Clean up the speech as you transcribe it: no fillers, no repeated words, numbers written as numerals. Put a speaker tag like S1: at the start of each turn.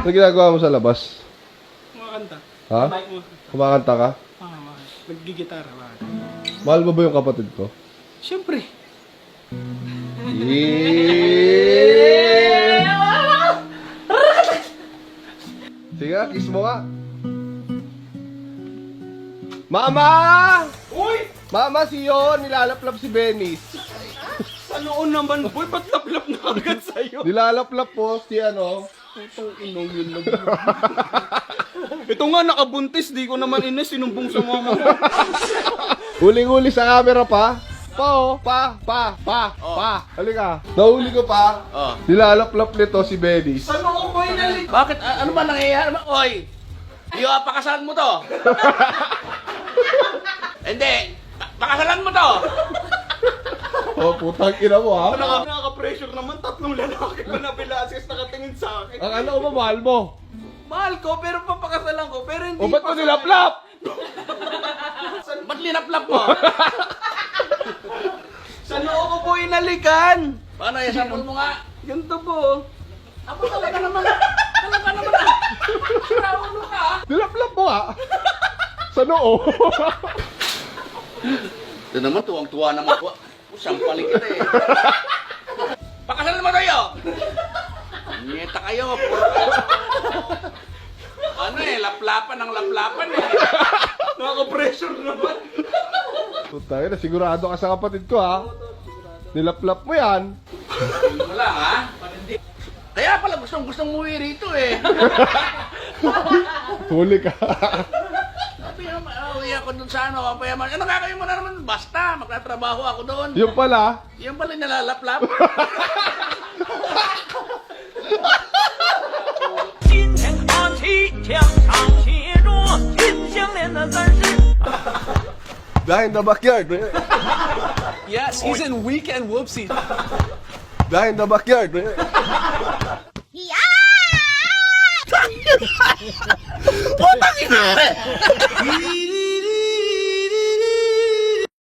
S1: Ano ginagawa mo sa labas?
S2: Kumakanta.
S1: Ha?
S2: Mic mo.
S1: Kumakanta ka?
S2: Naggigitara. Bakit?
S1: Mahal mo ba yung kapatid ko?
S2: Siyempre.
S1: Sige nga, kiss mo nga. Mama!
S2: Uy!
S1: Mama, si Yon, nilalaplap si Benis.
S2: Sa noon naman, boy, ba't laplap na agad sa'yo?
S1: Nilalaplap po si ano.
S2: Itong inong yun lang. Ito nga, nakabuntis. Di ko naman inis. Sinumbong sa mama ko.
S1: Huling-huli sa camera pa. Pa. Halika. Nahuli ko pa.
S2: Oh.
S1: Nilalaplap nito si Benis.
S2: Sa noon ko inalik. Bakit? Ano ba nangyayari? Oy! Iyo, pakasalan mo to. Hindi. Pakasalan mo to.
S1: Oh, putang ina mo ha.
S2: Nakaka-pressure naman. Tatlong lalaki pa na bilasis nakatingin sa akin.
S1: Ang ano mo, mahal mo.
S2: Mahal ko, pero papakasalan ko. Pero hindi
S1: O ba't mo
S2: pa-
S1: nilaplap?
S2: Ba't linaplap mo? Sa noo ko po inalikan. Paano yan? Sample mo nga. Ganito po. Ako talaga naman. Talaga naman. Raulo ka.
S1: Nilaplap mo ha. Sa noo.
S2: Ito naman, tuwang-tuwa naman po. Sampaling kita eh. Pakasalan mo tayo! Nyeta kayo. Ano eh, laplapan ng laplapan eh. Nakaka-pressure naman.
S1: Putang ina, sigurado ka sa kapatid ko ha. Nilaplap mo yan.
S2: Wala ha? Kaya pala gustong umuwi rito eh.
S1: Huli ka.
S2: Sabi naman, uwi ako dun sa ano, kapayaman. Ano gagawin mo na naman? Basta, magtatrabaho ako doon.
S1: Yung pala.
S2: Yung pala nalalaplap.
S3: 今天看齐，墙上写着金项链的三十。
S1: Die in the backyard.
S4: Yes, he's in Weekend Whoopsie.
S1: Die in the backyard.
S3: Yeah!